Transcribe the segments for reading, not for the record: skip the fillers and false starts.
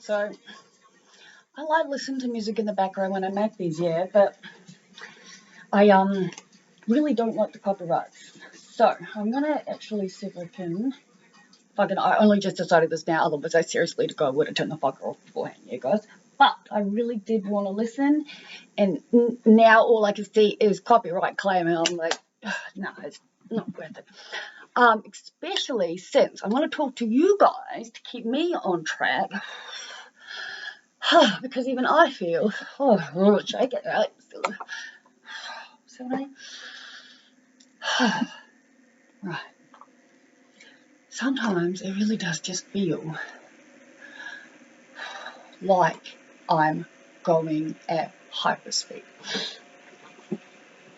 So I like listening to music in the background when I make these, yeah, but I really don't like the copyrights. So I'm gonna actually see if I can. I only just decided this now, otherwise I seriously to go would have turned the fucker off beforehand, yeah, guys. But I really did want to listen, and now all I can see is copyright claim, and I'm like, no, it's not worth it. Especially since I want to talk to you guys to keep me on track. Because even I feel, shake it, right? So right. Sometimes it really does just feel like I'm going at hyperspeed.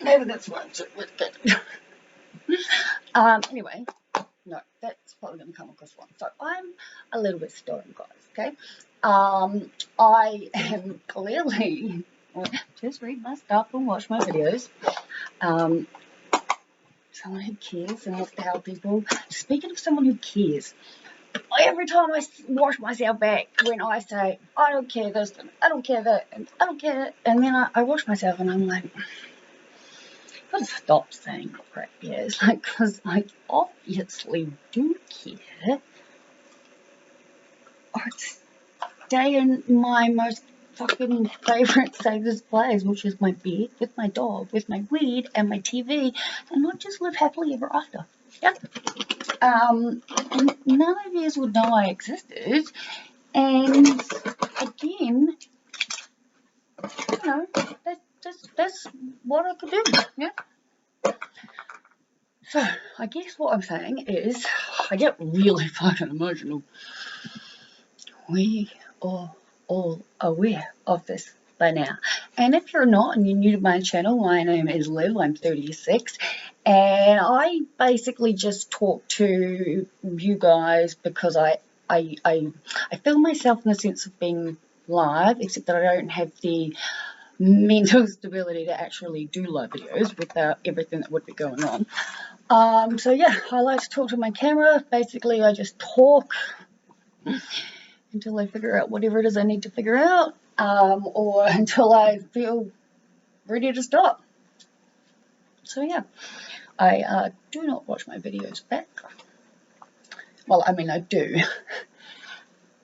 Maybe that's why I'm so good. Anyway, no, that's probably going to come across wrong. So I'm a little bit stoned, guys, okay? I am clearly, just read my stuff and watch my videos. Someone who cares and wants to help people. Speaking of someone who cares, every time I watch myself back when I say, I don't care this, and I don't care that, and I don't care that, and then I watch myself and I'm like, I've got to stop saying crap, yeah. It's like, because I obviously do care. Or stay in my most fucking favourite safest place, which is my bed, with my dog, with my weed, and my TV, and not just live happily ever after. Yep. None of you would know I existed, and again, you know, that's what I could do, yeah. So, I guess what I'm saying is, I get really fucking emotional. We are all aware of this by now. And if you're not and you're new to my channel, my name is Liv, I'm 36, and I basically just talk to you guys because I feel myself in the sense of being live, except that I don't have the mental stability to actually do live videos without everything that would be going on. So yeah, I like to talk to my camera. Basically, I just talk until I figure out whatever it is I need to figure out, or until I feel ready to stop. So yeah, I do not watch my videos back. Well, I mean I do,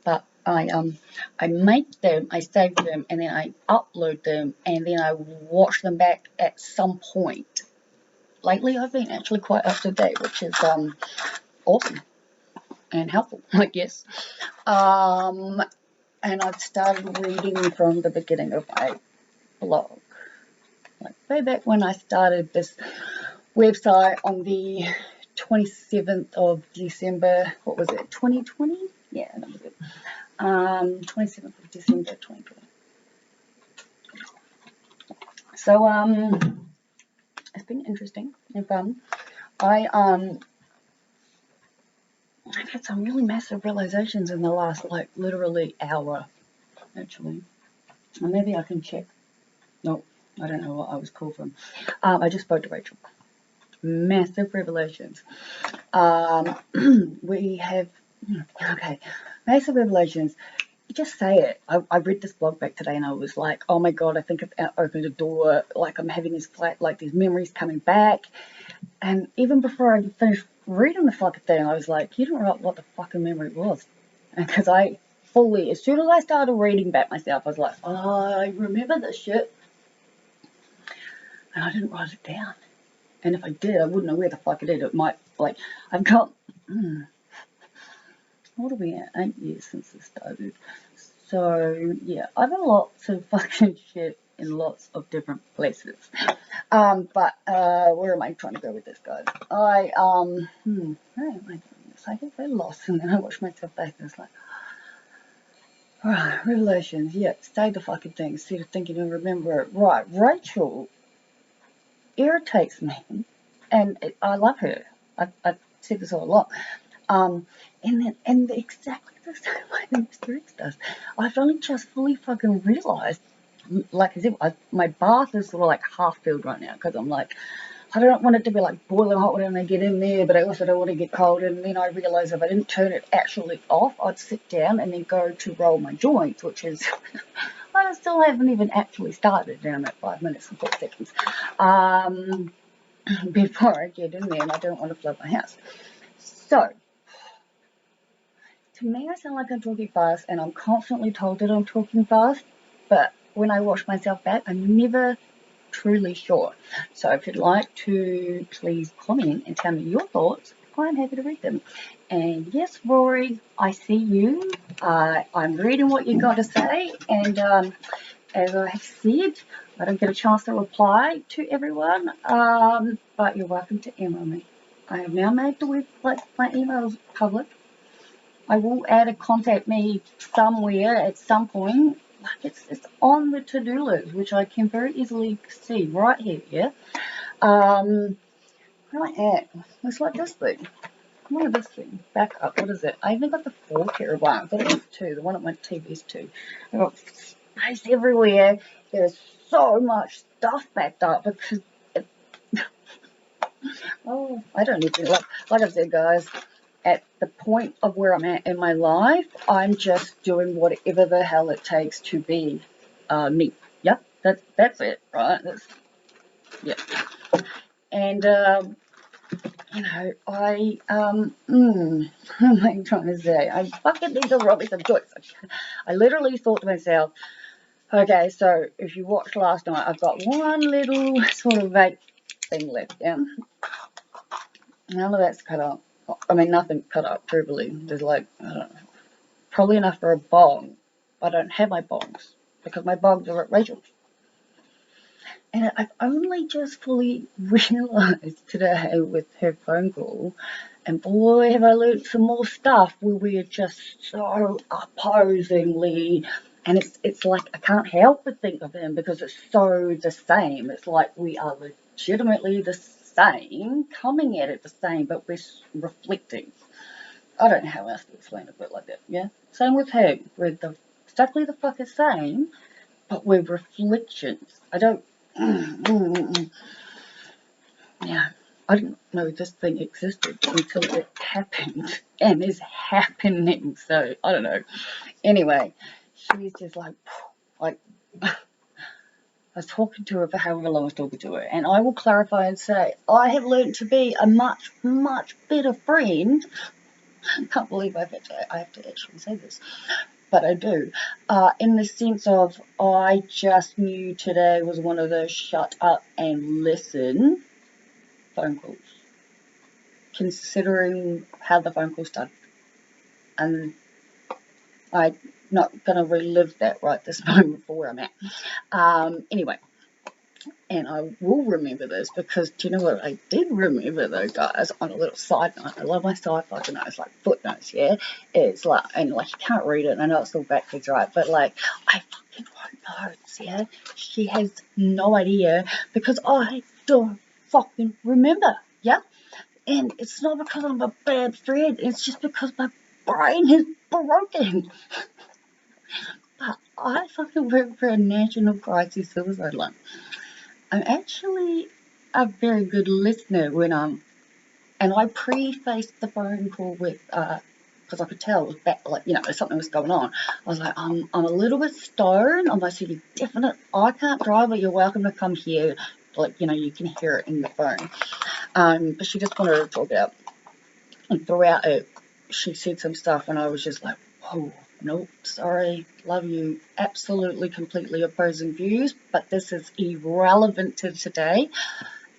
but I make them, I save them, and then I upload them, and then I watch them back at some point. Lately, I've been actually quite up to date, which is awesome and helpful, I guess. And I've started reading from the beginning of my blog. Like way back when I started this website on the 27th of December, what was it, 2020? Yeah, that was it. 27th of December 2020. So, it's been interesting and fun. I've had some really massive realizations in the last, like, literally hour, actually. Or maybe I can check. Nope, I don't know what I was called from. I just spoke to Rachel. Massive revelations. We have, okay, massive revelations. Just say it. I read this blog back today and I was like, oh my god, I think I've opened a door. Like, I'm having these memories coming back. And even before I finished reading the fucking thing, I was like, you don't know what the fucking memory was. Because I fully, as soon as I started reading back myself, I was like, oh, I remember this shit. And I didn't write it down. And if I did, I wouldn't know where the fuck it is. It might, like, I've got, what are we at? 8 years since this started. So, yeah, I've got lots of fucking shit in lots of different places. But where am I trying to go with this, guys? Where am I doing this? I get very lost, and then I watch myself back, and it's like, alright, revelations, yeah, say the fucking thing, instead of thinking and remember it. Right, Rachel irritates me, and I love her. I've said this all along. And exactly the same way that Mr. X does. I've only just fully fucking realised, like I said, my bath is sort of like half filled right now, because I'm like, I don't want it to be like boiling hot when I get in there, but I also don't want to get cold. And then I realised if I didn't turn it actually off, I'd sit down and then go to roll my joints, which is, I still haven't even actually started down at 5 minutes and 4 seconds before I get in there, and I don't want to flood my house. So, to me, I sound like I'm talking fast, and I'm constantly told that I'm talking fast, but when I watch myself back, I'm never truly sure. So if you'd like to please comment and tell me your thoughts, I'm happy to read them. And yes, Rory, I see you. I'm reading what you got to say, and as I have said, I don't get a chance to reply to everyone, but you're welcome to email me. I have now made the website, my emails public. I will add a contact me somewhere at some point. Like it's on the to-do list, which I can very easily see right here, yeah? Where am I at? It's like this thing. What is this thing? Back up, what is it? I even got the 4 one. I thought it was 2. The one at my TV is 2. I've got space everywhere. There's so much stuff backed up because oh, I don't even, like I said, guys, at the point of where I'm at in my life, I'm just doing whatever the hell it takes to be me. Yeah, that's it, right? Yeah. And, you know, what am I trying to say? I fucking need to rob me some joints. I literally thought to myself, okay, so if you watched last night, I've got one little sort of vape thing left, yeah? None of that's cut up. I mean, nothing cut up, truthfully. There's like, I don't know, probably enough for a bong. I don't have my bongs because my bongs are at Rachel's. And I've only just fully realised today with her phone call, and boy, have I learned some more stuff where we're just so opposingly, and it's like I can't help but think of him because it's so the same. It's like we are legitimately the same, coming at it the same, but we're reflecting. I don't know how else to explain a bit like that, yeah? Same with him. We're exactly the fucking same, but we're reflections. I don't... Yeah, I didn't know this thing existed until it happened, and is happening, so, I don't know. Anyway, she's just like, I was talking to her for however long I was talking to her, and I will clarify and say, I have learned to be a much, much better friend. I can't believe I have to actually say this, but I do. In the sense of, I just knew today was one of those shut up and listen phone calls, considering how the phone call started. And I'm not going to relive that right this moment for where I'm at. Anyway, and I will remember this because do you know what I did remember though, guys, on a little side note? I love my sci-fi notes, like footnotes, yeah? It's like, and like you can't read it, and I know it's all backwards, right? But like, I fucking wrote notes, yeah? She has no idea because I don't fucking remember, yeah? And it's not because I'm a bad friend, it's just because my brain is broken. But I fucking work for a national crisis suicide line. I'm actually a very good listener when and I prefaced the phone call with, because I could tell it was back, like, you know, something was going on. I was like, I'm a little bit stoned. I'm actually definite. I can't drive, but you're welcome to come here. Like, you know, you can hear it in the phone. But she just wanted to talk it out. And throughout it, she said some stuff, and I was just like, whoa, nope, sorry, love you, absolutely, completely opposing views, but this is irrelevant to today,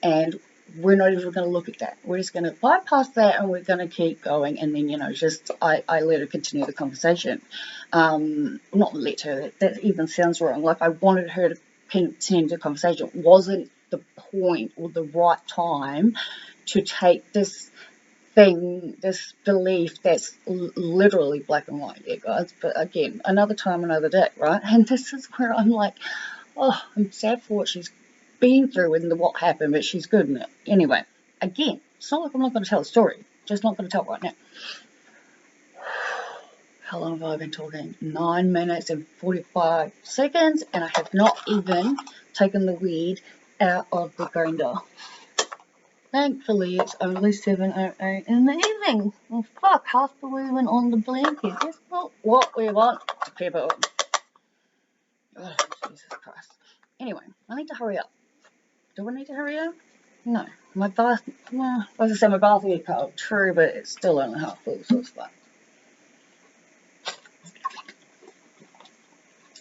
and we're not even going to look at that. We're just going to bypass that, and we're going to keep going, and then, you know, just, I let her continue the conversation. Not let her, that even sounds wrong. Like, I wanted her to continue the conversation. It wasn't the point or the right time to take this thing, this belief that's literally black and white, yeah, guys. But again, another time, another day, right? And this is where I'm like, oh, I'm sad for what she's been through and what happened, but she's good in it. Anyway, again, it's not like I'm not going to tell a story. Just not going to tell it right now. How long have I been talking? 9 minutes and 45 seconds, and I have not even taken the weed out of the grinder. Thankfully, it's only 7:08 in the evening. Well, fuck, half the women on the blanket. That's not what we want, people. Oh, Jesus Christ. Anyway, I need to hurry up. Do I need to hurry up? No. My bath, well, as I said, my bath will get cold. True, but it's still only half full, so it's fine.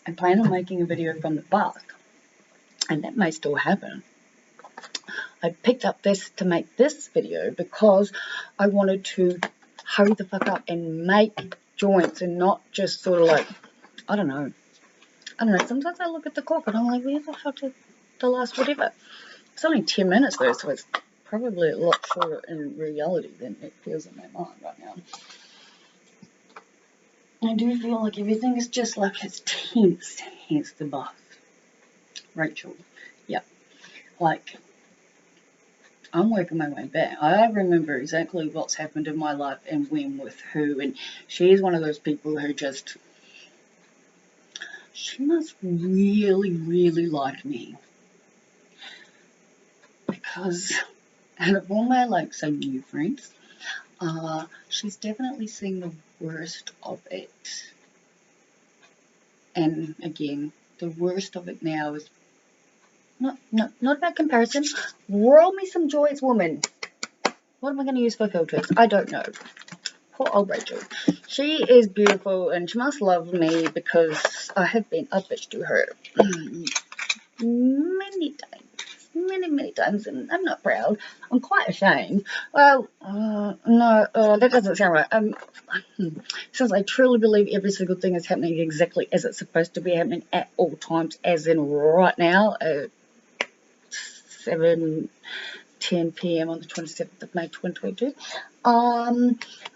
I plan on making a video from the bath, and that may still happen. I picked up this to make this video because I wanted to hurry the fuck up and make joints and not just sort of like, I don't know. Sometimes I look at the clock and I'm like, where the fuck did the last whatever? It's only 10 minutes though, so it's probably a lot shorter in reality than it feels in my mind right now. I do feel like everything is just like it's tense, hence the bath. Rachel, yeah, like, I'm working my way back. I remember exactly what's happened in my life and when with who, and she's one of those people who just, she must really, really like me. Because out of all my, like, say, new friends, she's definitely seen the worst of it. And again, the worst of it now is not about comparison. Roll me some joys, woman. What am I going to use for filters? I don't know. Poor old Rachel. She is beautiful and she must love me because I have been a bitch to her many times. Many times, and I'm not proud. I'm quite ashamed. Well, no, that doesn't sound right. Since I truly believe every single thing is happening exactly as it's supposed to be happening at all times, as in right now, 7:10 p.m. on the 27th of May 2022. I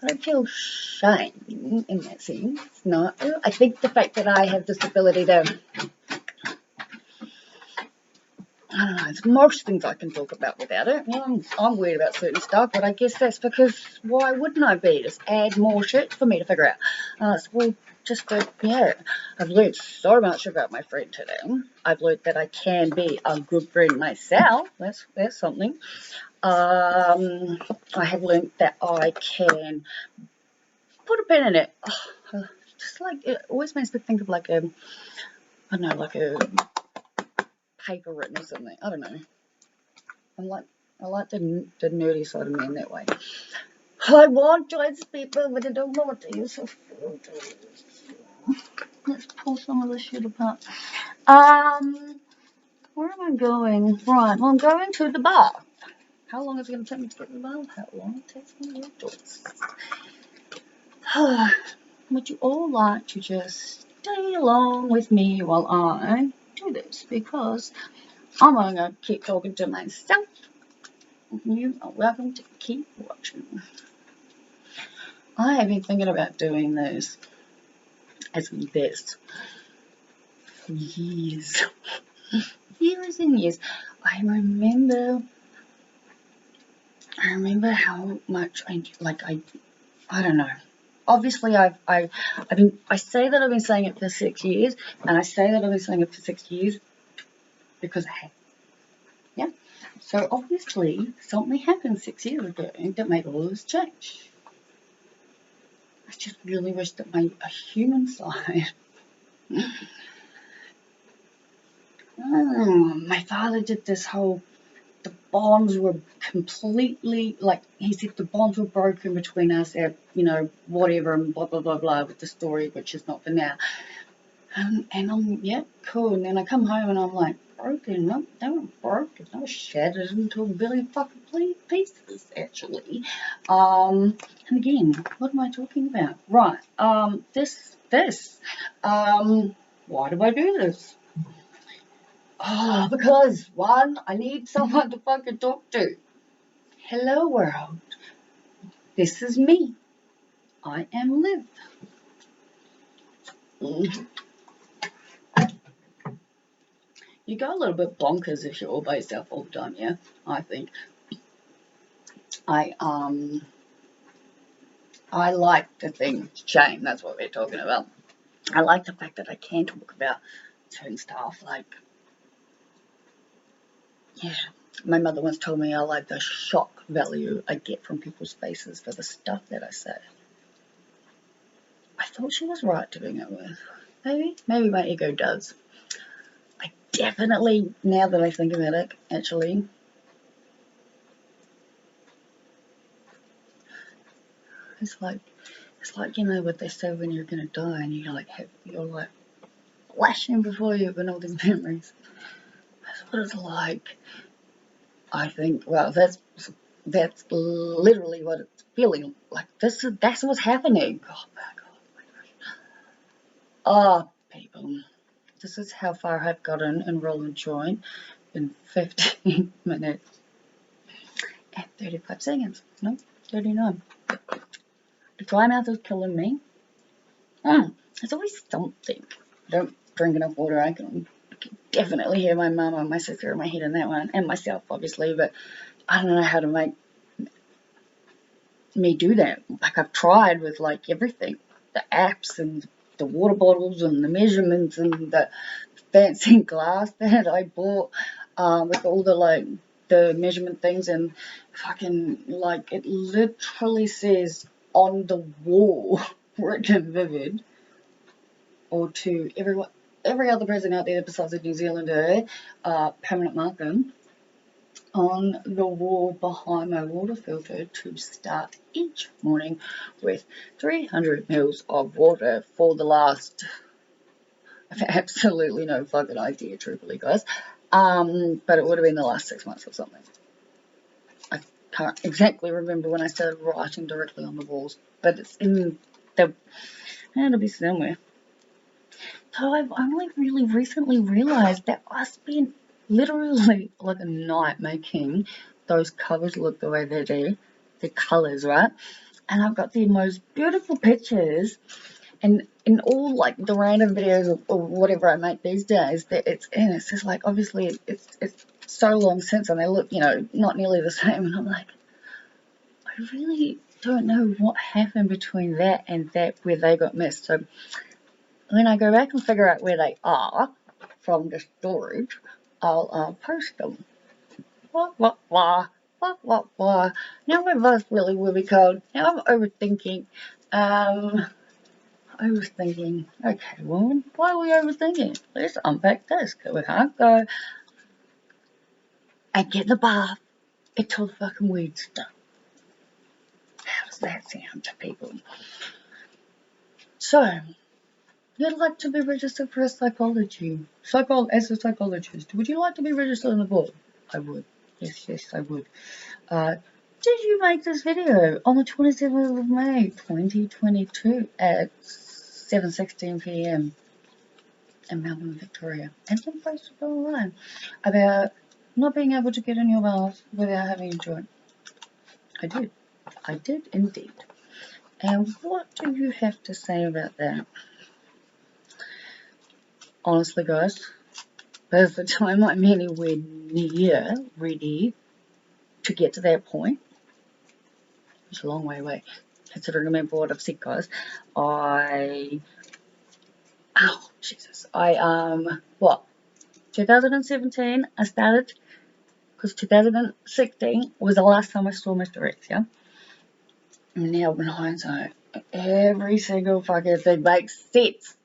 don't feel shame in that sense. No, I think the fact that I have this ability to, I don't know, it's most things I can talk about without it. Well, I'm weird about certain stuff, but I guess that's because why wouldn't I be? Just add more shit for me to figure out. Yeah, I've learned so much about my friend today. I've learned that I can be a good friend myself. That's something. I have learned that I can put a pin in it. Just like, it always makes me think of like a, I don't know, like a paper written or something. I don't know. I like the nerdy side of me in that way. I want join people, but I don't know what to use for filters. Let's pull some of this shit apart. Where am I going? Right, well, I'm going to the bath. How long is it going to take me to get to the bath? How long it takes me to choice. Would you all like to just stay along with me while I do this? Because I'm going to keep talking to myself. You are welcome to keep watching. I have been thinking about doing this as this for years. Years and years. I remember how much I don't know. Obviously, I say that I've been saying it for 6 years, and I say that I've been saying it for 6 years because I have. Yeah. So obviously, something happened 6 years ago that made all this change. I just really wish that my human side. My father did this whole. The bonds were completely, like, he said the bonds were broken between us at, whatever, and blah, blah, blah, blah, with the story, which is not for now. And I'm, yeah, cool. And then I come home and I'm like, broken? No, they weren't broken. They were shattered into a billion fucking pieces, actually. And again, what am I talking about? Right, why do I do this? Oh, because, one, I need someone to fucking talk to. Hello, world. This is me. I am Liv. You go a little bit bonkers if you're all by yourself all the time, yeah? I think. I like the thing, shame, that's what we're talking about. I like the fact that I can talk about certain stuff, like, yeah, My mother once told me I like the shock value I get from people's faces for the stuff that I say. I thought she was right to begin with. Maybe my ego does. I definitely, now that I think about it, actually, it's like what they say when you're gonna die and you're like flashing before you and all these memories. That's what it's like. I think, well, that's literally what it's feeling like. That's what's happening. Oh my God. Oh, people. This is how far I've gotten in roll and join in 15 minutes and 35 seconds. No, 39. The dry mouth is killing me. There's always something. I don't drink enough water. I can definitely hear my mum and my sister in my head in that one, and myself, obviously, but I don't know how to make me do that. Like, I've tried with, like, everything. The apps and the water bottles and the measurements and the fancy glass that I bought with all the, like, the measurement things, and fucking, like, it literally says on the wall, written vivid, or to every other person out there besides a New Zealander, permanent marker on the wall behind my water filter to start each morning with 300 mils of water for the last, I have absolutely no fucking idea, truthfully, guys. But it would have been the last 6 months or something. I can't exactly remember when I started writing directly on the walls, but it's in it'll be somewhere. So I've only really recently realised that I spent literally like a night making those covers look the way they do, the colours, right? And I've got the most beautiful pictures, and in all like the random videos or whatever I make these days that it's in, it's just like obviously it's so long since and they look, not nearly the same, and I'm like, I really don't know what happened between that and that where they got missed. So when I go back and figure out where they are from the storage, I'll post them. Wah, wah, wah, wah, wah. Now my voice really will be cold. Now I'm overthinking. Overthinking. Okay, woman, why are we overthinking? Let's unpack this. We can't go and get in the bath until the fucking weed's done. How does that sound to people? So, you'd like to be registered for a psychology. As a psychologist, would you like to be registered on the board? I would. Yes, I would. Did you make this video on the 27th of May, 2022 at 7:16 p.m. in Melbourne, Victoria, and then posted online about not being able to get in your mouth without having a joint? I did. I did indeed. And what do you have to say about that? Honestly, guys, by the time I'm anywhere near ready to get to that point, it's a long way away. Considering remember what I've said, guys. What? 2017, I started, because 2016 was the last time I saw Mr. X, yeah? And now, in hindsight, every single fucking thing makes sense.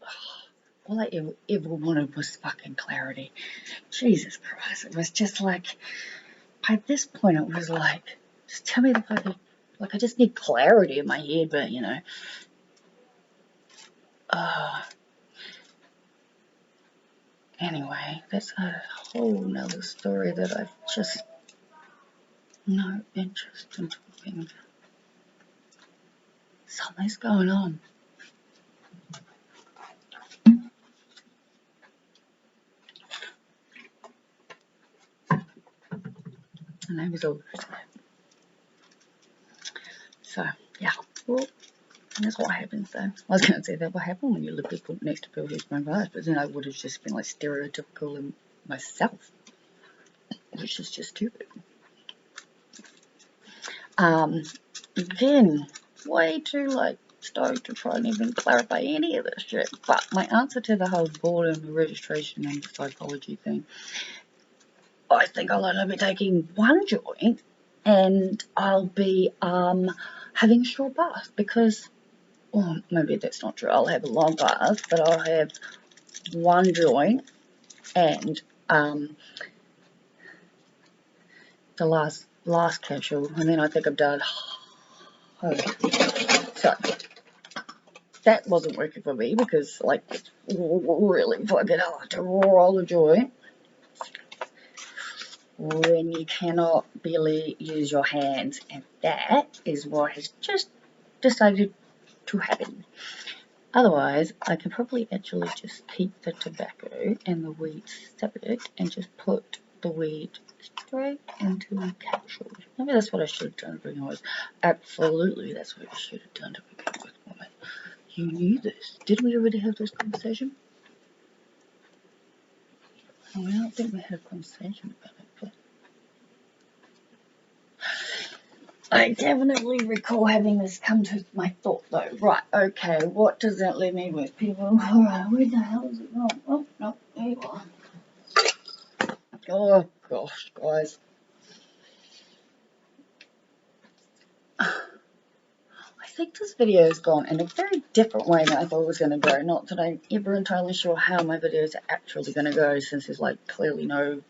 All I ever wanted was fucking clarity. Jesus Christ, it was just like, at this point, it was like, just tell me the fucking, like, I just need clarity in my head, but, anyway, that's a whole nother story that I've just no interest in talking. Something's going on. And that was all. So, yeah. Well, that's what happens though. I was going to say that what happened when you live next to people who smoke glass, but then I would have just been like stereotypical in myself, which is just stupid. Again, way too like stoked to try and even clarify any of this shit. But my answer to the whole board and the registration and the psychology thing I think I'll only be taking one joint, and I'll be having a short bath because, well, maybe that's not true. I'll have a long bath, but I'll have one joint and the last capsule, and then I think I'm done. Okay. So that wasn't working for me because, like, it's really fucking hard to roll a joint when you cannot barely use your hands, and that is what has just decided to happen. Otherwise, I can probably actually just keep the tobacco and the weed separate and just put the weed straight into the capsules. Maybe that's what I should have done to begin with. Absolutely, that's what I should have done to begin with, woman. You knew this. Didn't we already have this conversation? Oh, I don't think we had a conversation about it, but I definitely recall having this come to my thought, though. Right, okay, what does that leave me with, people? Alright, where the hell is it going? Oh, no, there you are. Oh, gosh, guys. I think this video has gone in a very different way than I thought it was going to go. Not that I'm ever entirely sure how my videos are actually going to go, since there's, like, clearly no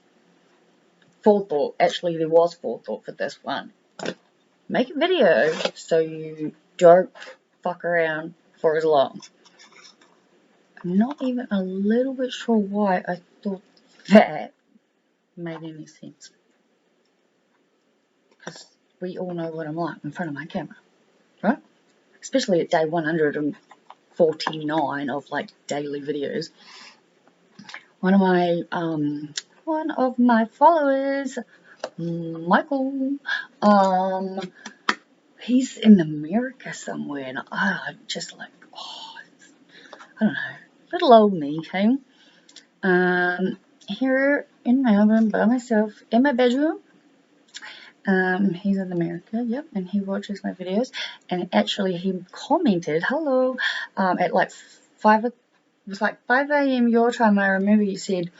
forethought. Actually, there was forethought for this one. Make a video so you don't fuck around for as long. I'm not even a little bit sure why I thought that made any sense. Because we all know what I'm like in front of my camera, right? Especially at day 149 of, like, daily videos. One of my followers, Michael, he's in America somewhere, and I'm just like, oh, I don't know, little old me, okay? Here in Melbourne by myself in my bedroom. He's in America, yep, and he watches my videos, and actually he commented, hello, at like 5 a.m. your time. I remember you said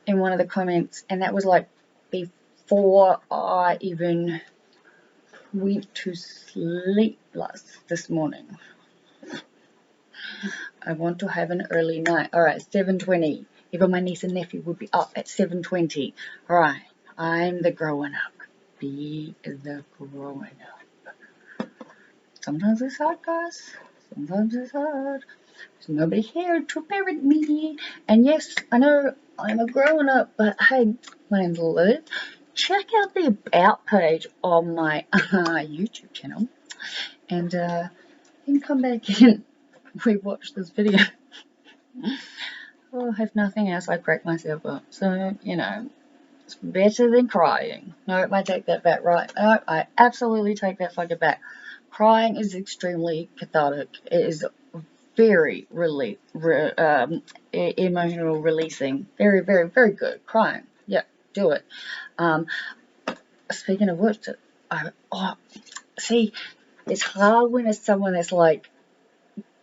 in one of the comments, and that was like before I even went to sleep this morning. I want to have an early night. Alright, 7:20. Even my niece and nephew would be up at 7:20. Alright, I'm the growing up. Be the growing up. Sometimes it's hard, guys. Sometimes it's hard. There's nobody here to parent me. And yes, I know I'm a grown up, but hey, my name's Liv. Check out the About page on my YouTube channel. And you can come back and rewatch this video. Oh, if nothing else, I crack myself up. So, you know, it's better than crying. No, I take that back, right? No, I absolutely take that fucking back. Crying is extremely cathartic. It is very emotional releasing. Very, very, very good. Crying. Yeah, do it. Speaking of which, see, it's hard when it's someone that's like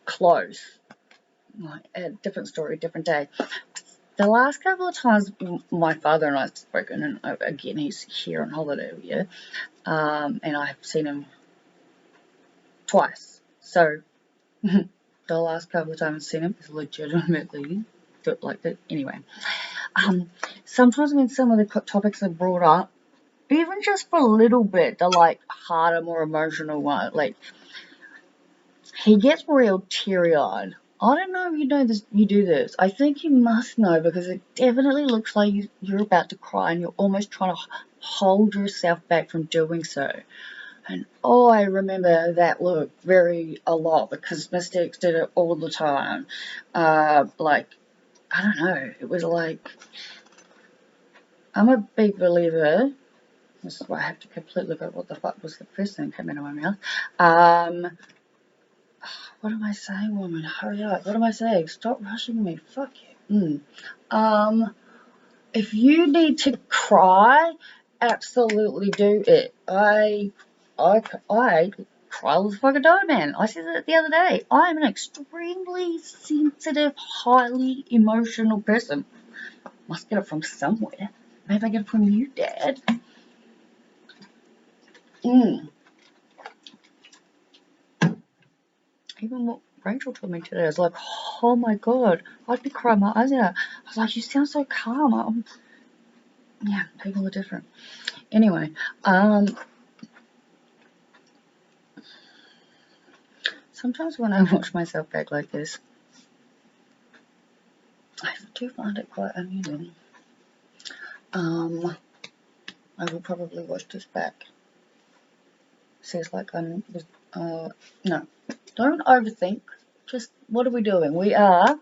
close. Like a different story, different day. The last couple of times my father and I have spoken, and again, he's here on holiday every year, and I've seen him twice. So, the last couple of times I've seen him is legitimately like that. Anyway, sometimes when some of the topics are brought up, even just for a little bit, the like harder, more emotional one, like he gets real teary-eyed. I don't know if you know this. You do this. I think you must know, because it definitely looks like you're about to cry, and you're almost trying to hold yourself back from doing so. And oh, I remember that look a lot, because Mystics did it all the time. Like, I don't know. It was like, I'm a big believer. This is why I have to completely go, what the fuck was the first thing that came out of my mouth? What am I saying, woman? Hurry up. What am I saying? Stop rushing me. Fuck you. If you need to cry, absolutely do it. I cry all the fucking time, man. I said that the other day. I'm an extremely sensitive, highly emotional person. Must get it from somewhere. Maybe I get it from you, Dad. Even what Rachel told me today, I was like, oh my God, I'd be crying my eyes out. I was like, you sound so calm. Yeah, people are different. Anyway, sometimes when I watch myself back like this, I do find it quite amusing. I will probably watch this back. Says like no, don't overthink. Just, what are we doing? We are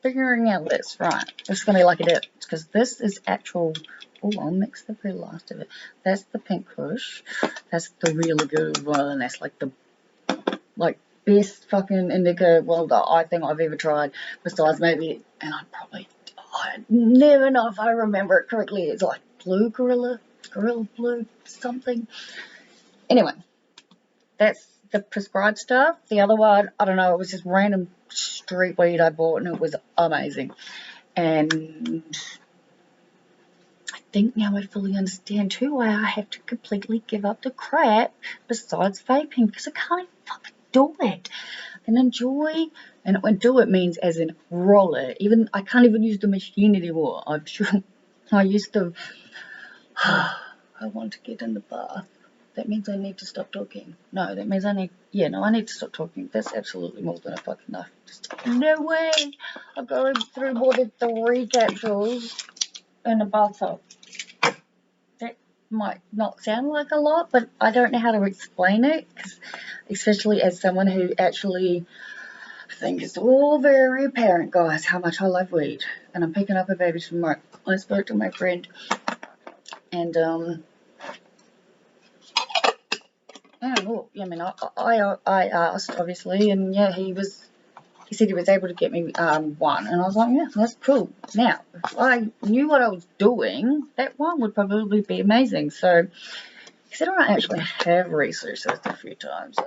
figuring out this, right? It's going to be like a dip, because this is actual. Oh, I'll mix the very last of it. That's the pink kush. That's the really good one. That's like the best fucking indica, well, I think I've ever tried. Besides maybe, and I never know if I remember it correctly. It's like blue gorilla blue something. Anyway, that's the prescribed stuff. The other one, I don't know, it was just random street weed I bought and it was amazing. And I think now I fully understand too why I have to completely give up the crap besides vaping, because I can't even fucking do it. And enjoy, and when do it means as in roll it. Even I can't even use the machine anymore. I'm sure I used to. I want to get in the bath. That means I need to stop talking. No, that means I need to stop talking. That's absolutely more than enough. Just no way. I'm going through more than 3 capsules in a bathtub. That might not sound like a lot, but I don't know how to explain it, especially as someone who actually, I think it's all very apparent, guys, how much I love weed. And I'm picking up a baby tomorrow. I spoke to my friend, and I asked, obviously, and yeah, he said he was able to get me one, and I was like, yeah, that's cool. Now, if I knew what I was doing, that one would probably be amazing. So, considering I actually have researched this a few times,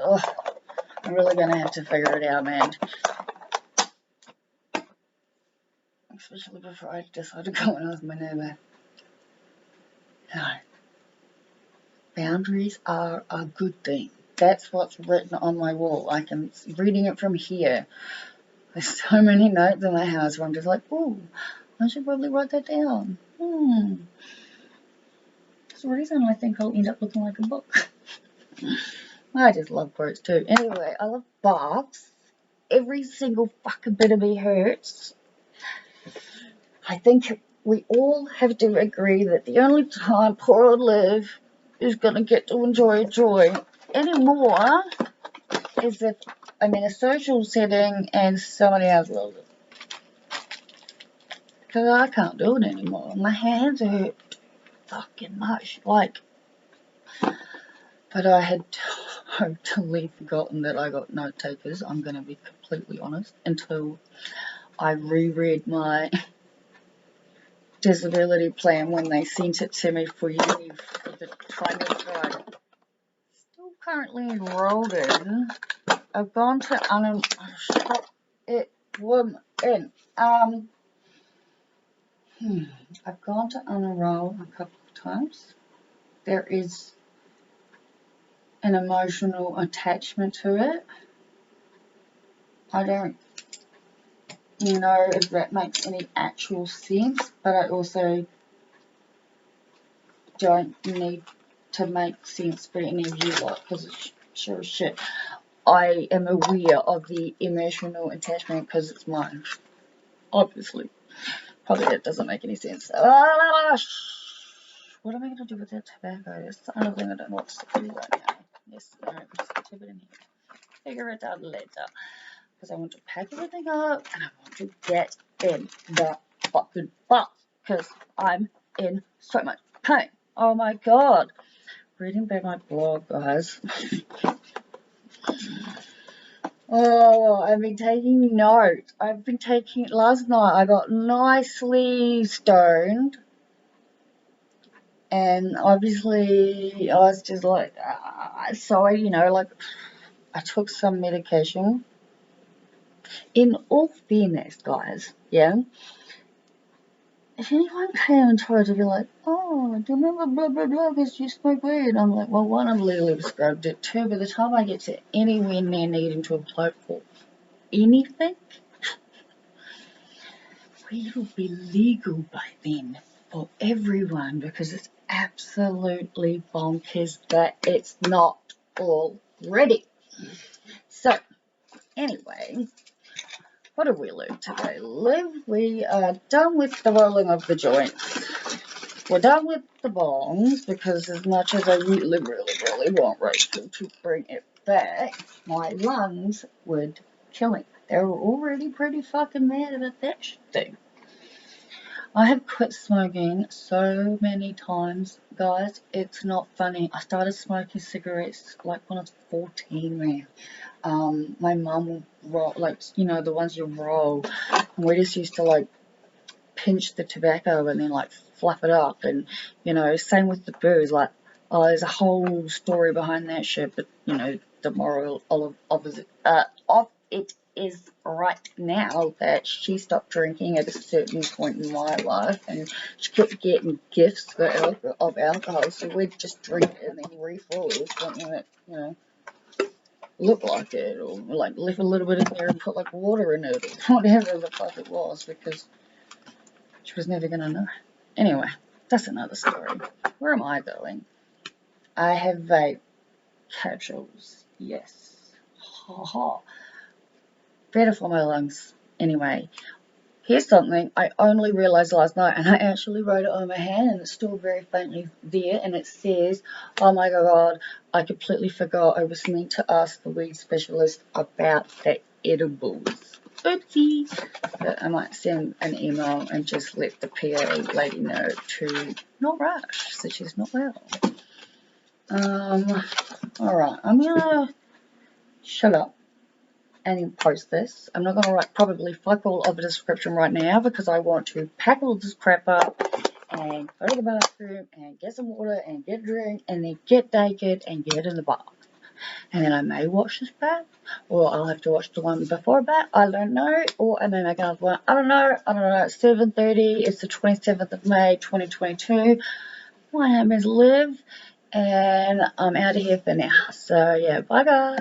I'm really gonna have to figure it out, man. Especially before I decide to go and ask my neighbor. No. Boundaries are a good thing. That's what's written on my wall. I'm reading it from here. There's so many notes in my house where I'm just like, ooh, I should probably write that down. That's the reason I think I'll end up looking like a book. I just love quotes too. Anyway, I love baths. Every single fucking bit of me hurts. I think we all have to agree that the only time poor old Liv is going to get to enjoy joy anymore is if I'm in a social setting and somebody else loves it. Because I can't do it anymore. My hands hurt fucking much. But I had totally forgotten that I got note takers. I'm going to be completely honest. Until I reread my disability plan when they sent it to me for uni for the trimester I'm still currently enrolled in. I've gone to shut it woman. I've gone to unenroll a couple of times. There is an emotional attachment to it. I don't know if that makes any actual sense, but I also don't need to make sense for any of you lot, because it's sure as shit. I am aware of the emotional attachment because it's mine. Obviously. Probably that doesn't make any sense. What am I going to do with that tobacco? That's the only thing I don't know what to do right now. Yes, no, just tip it in here. Figure it out later. Because I want to pack everything up and I want to get in the fucking box. Because I'm in so much pain. Oh my god. Reading back my blog, guys. Oh, I've been taking notes. Last night I got nicely stoned. And obviously I was just like, I took some medication. In all fairness, guys, yeah, if anyone came and tried to be like, oh, do you remember blah blah blah because you smoke weed? I'm like, well, one, I've literally described it. Two, by the time I get to anywhere near needing to apply for anything, weed will be legal by then for everyone because it's absolutely bonkers that it's not already. So, anyway, what have we learned today? We are done with the rolling of the joints. We're done with the bongs because as much as I really, really, really want Rachel to bring it back, my lungs would kill me. They were already pretty fucking mad about that thing. I have quit smoking so many times, guys. It's not funny. I started smoking cigarettes like when I was 14, man. My mum would roll, like, you know, the ones you roll. And we just used to, like, pinch the tobacco and then, like, fluff it up. And, you know, same with the booze. Like, oh, there's a whole story behind that shit. But, you know, the moral of it is right now that she stopped drinking at a certain point in my life. And she kept getting gifts of alcohol. So we'd just drink it and then refill it with something that, you know, look like it, or like leave a little bit in there and put like water in it, or whatever the fuck it was, because she was never gonna know. Anyway, that's another story. Where am I going? I have vape capsules. Yes. Ha ha. Better for my lungs. Anyway, here's something I only realised last night, and I actually wrote it on my hand, and it's still very faintly there, and it says, oh my god, I completely forgot I was meant to ask the weed specialist about the edibles. Oopsie. But I might send an email and just let the PA lady know to not rush, so she's not well. Alright, I'm gonna shut up and post this. I'm not going to write probably fuck all of a description right now because I want to pack all this crap up and go to the bathroom and get some water and get a drink and then get naked and get in the bath. And then I may watch this back, or I'll have to watch the one before back. I don't know. Or I may make another one. I don't know. It's 7:30. It's the 27th of May, 2022. My name is Liv, and I'm out of here for now. So yeah, bye guys.